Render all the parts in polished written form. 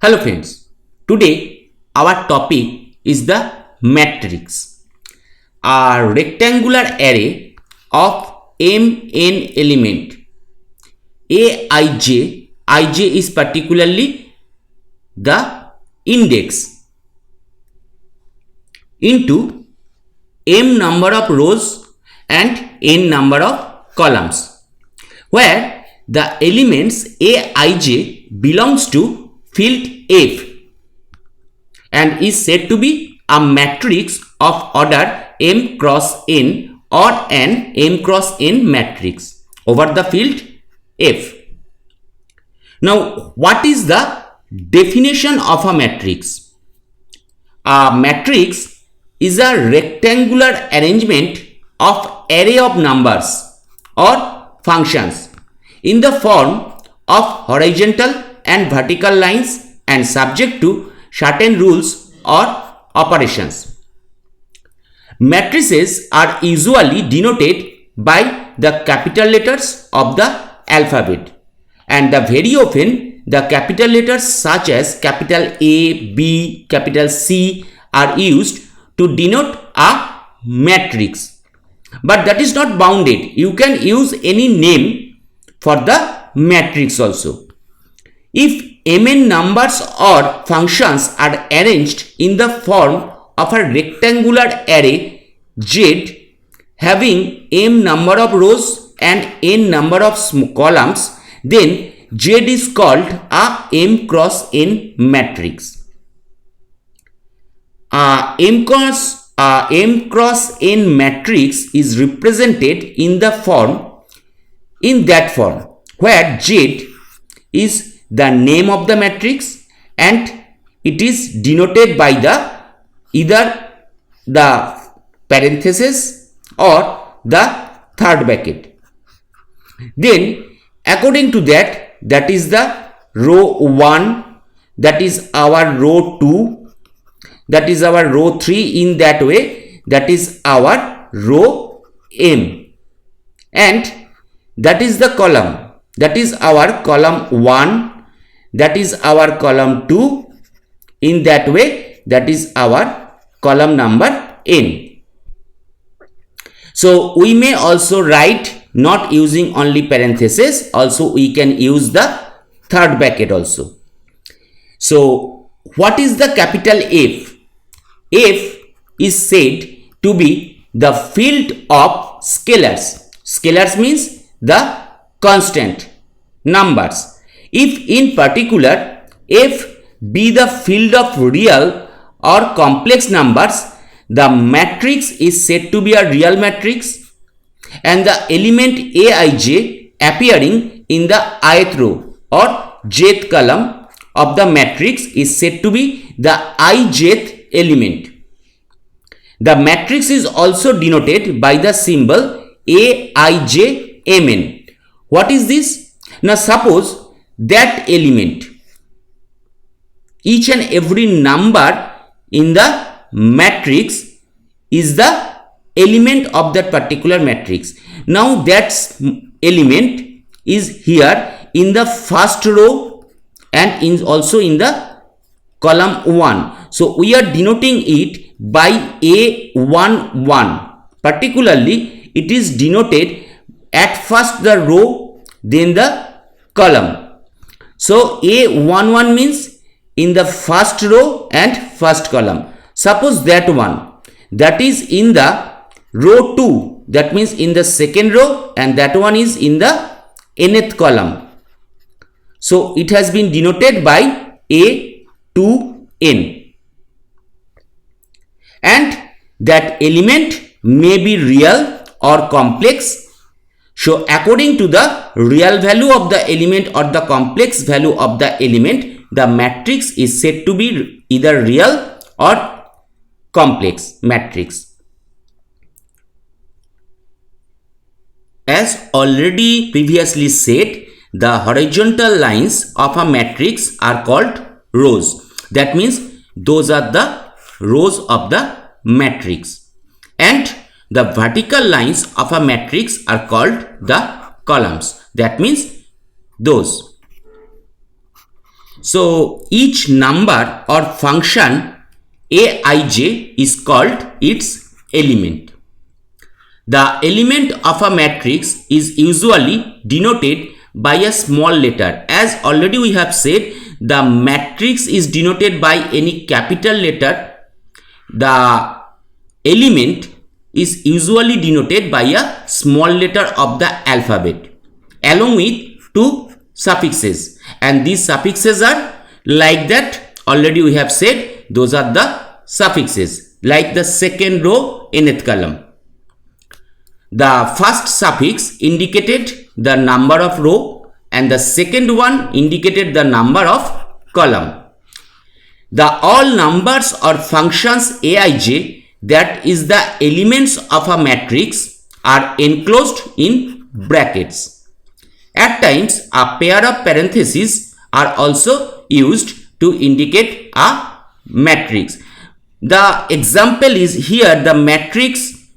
Hello friends, today our topic is the matrix, a rectangular array of mn element. Ij is particularly the index into m number of rows and n number of columns, where the elements Aij belongs to field F and is said to be a matrix of order m cross n or an m cross n matrix over the field F. Now, what is the definition of a matrix? A matrix is a rectangular arrangement of array of numbers or functions in the form of horizontal and vertical lines and subject to certain rules or operations. Matrices are usually denoted by the capital letters of the alphabet, and very often the capital letters such as capital A, B, capital C are used to denote a matrix. But that is not bounded. You can use any name for the matrix also. If mn numbers or functions are arranged in the form of a rectangular array Z having m number of rows and n number of columns, then Z is called a m cross n matrix. M cross n matrix is represented in that form where Z is the name of the matrix and it is denoted by either the parenthesis or the third bracket. Then according to that is the row 1, that is our row 2, that is our row 3. In that way, that is our row m, and that is the column, that is our column 1, that is our column 2. In that way, that is our column number n. So we may also write not using only parenthesis, also we can use the third bracket also. So what is the capital F? F is said to be the field of scalars. Scalars means the constant numbers. If in particular F be the field of real or complex numbers, the matrix is said to be a real matrix, and the element Aij appearing in the ith row or jth column of the matrix is said to be the ijth element. The matrix is also denoted by the symbol Aijmn. What is this? Now suppose that element, each and every number in the matrix is the element of that particular matrix. Now that element is here in the first row and also in the column 1. So we are denoting it by A11. Particularly, it is denoted at first the row, then the column. So A11 means in the first row and first column. Suppose that one, that is in the row 2, that means in the second row, and that one is in the nth column. So it has been denoted by A2n. And that element may be real or complex. So according to the real value of the element or the complex value of the element, the matrix is said to be either real or complex matrix. As already previously said, the horizontal lines of a matrix are called rows. That means those are the rows of the matrix, and the vertical lines of a matrix are called the columns. That means those. So each number or function aij is called its element. The element of a matrix is usually denoted by a small letter. As already we have said, the matrix is denoted by any capital letter. The element is usually denoted by a small letter of the alphabet along with two suffixes, and these suffixes are like that. Already we have said those are the suffixes, like the second row nth column. The first suffix indicated the number of row and the second one indicated the number of column. The all numbers or functions aij, that is the elements of a matrix, are enclosed in brackets. At times a pair of parentheses are also used to indicate a matrix. The example is here, the matrix,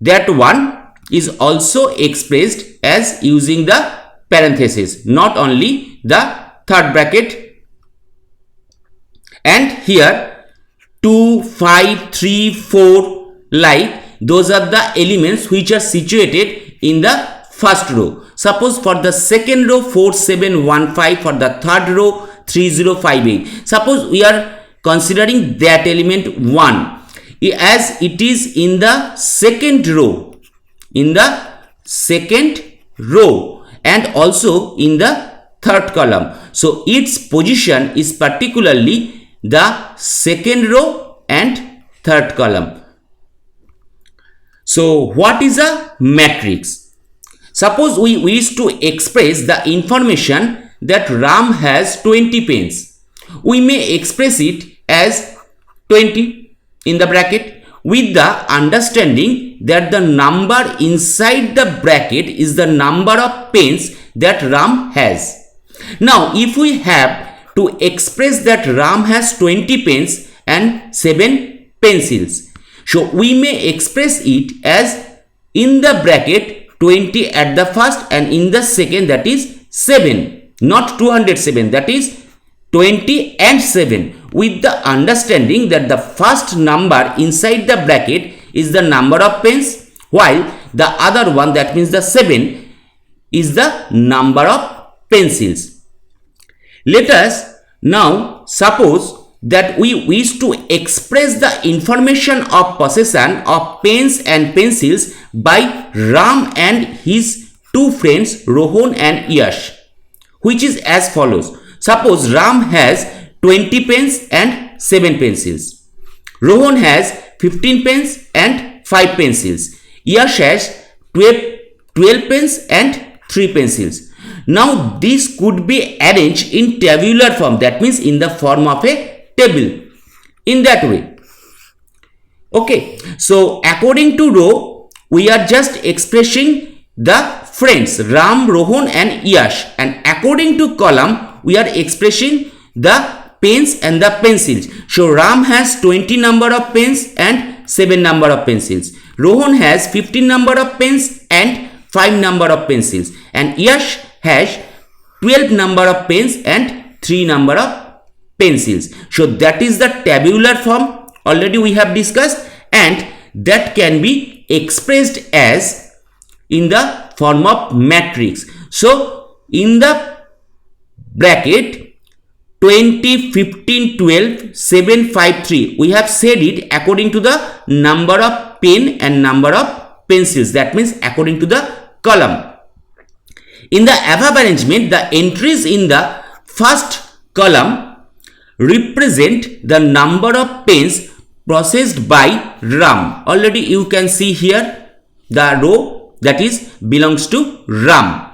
that one is also expressed as using the parenthesis, not only the third bracket. And here 2, 5, 3, 4, like those are the elements which are situated in the first row. Suppose for the second row 4, 7, 1, 5, for the third row 3, 0, 5, 8. Suppose we are considering that element 1, as it is in the second row, and also in the third column. So its position is particularly the second row and third column. So what is a matrix? Suppose we wish to express the information that Ram has 20 pens. We may express it as 20 in the bracket, with the understanding that the number inside the bracket is the number of pens that Ram has. Now if we have to express that Ram has 20 pens and 7 pencils, so we may express it as in the bracket 20 at the first and in the second, that is 7, not 207, that is 20 and 7, with the understanding that the first number inside the bracket is the number of pens, while the other one, that means the 7, is the number of pencils. Let us now suppose that we wish to express the information of possession of pens and pencils by Ram and his two friends Rohan and Yash, which is as follows. Suppose Ram has 20 pens and 7 pencils. Rohan has 15 pens and 5 pencils. Yash has 12 pens and 3 pencils. Now this could be arranged in tabular form, that means in the form of a table, in that way. Okay, so according to row we are just expressing the friends Ram, Rohan and Yash, and according to column we are expressing the pens and the pencils. So Ram has 20 number of pens and 7 number of pencils. Rohan has 15 number of pens and 5 number of pencils, and Yash has 12 number of pens and 3 number of pencils. So that is the tabular form, already we have discussed, and that can be expressed as in the form of matrix. So in the bracket 20, 15, 12, 7, 5, 3, we have said it according to the number of pen and number of pencils, that means according to the column. In the above arrangement, the entries in the first column represent the number of pens processed by Ram. Already you can see here the row that is belongs to Ram.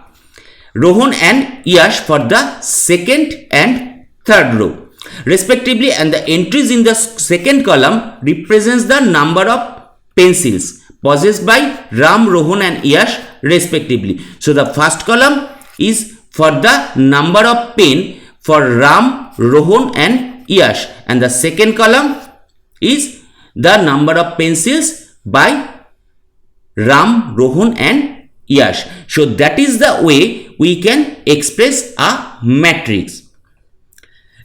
Rohan and Yash for the second and third row respectively, and the entries in the second column represents the number of pencils possessed by Ram, Rohan and Yash respectively. So the first column is for the number of pen for Ram, Rohan and Yash, and the second column is the number of pencils by Ram, Rohan and Yash. So that is the way we can express a matrix.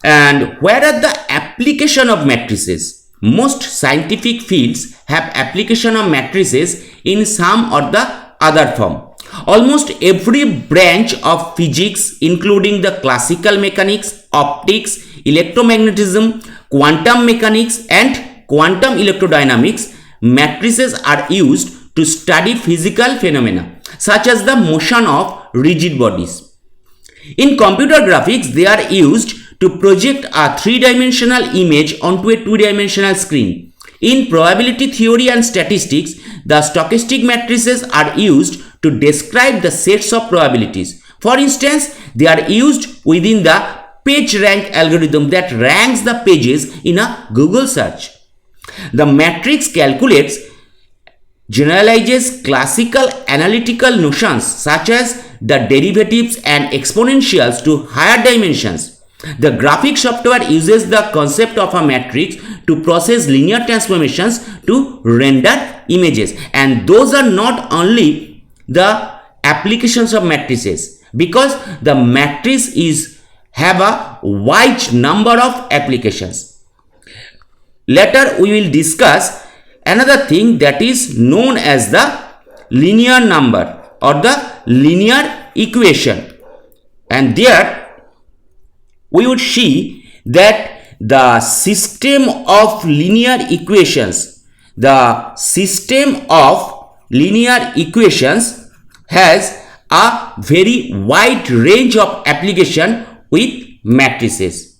And where are the application of matrices? Most scientific fields have application of matrices in some or the other form. Almost every branch of physics, including the classical mechanics, optics, electromagnetism, quantum mechanics, and quantum electrodynamics, matrices are used to study physical phenomena such as the motion of rigid bodies. In computer graphics, they are used to project a three-dimensional image onto a two-dimensional screen. In probability theory and statistics, the stochastic matrices are used to describe the sets of probabilities. For instance, they are used within the PageRank algorithm that ranks the pages in a Google search. The matrix calculates generalizes classical analytical notions such as the derivatives and exponentials to higher dimensions. The graphic software uses the concept of a matrix to process linear transformations to render images, and those are not only the applications of matrices, because the matrix is have a wide number of applications. Later we will discuss another thing that is known as the linear number or the linear equation, and there we would see that the system of linear equations has a very wide range of application with matrices.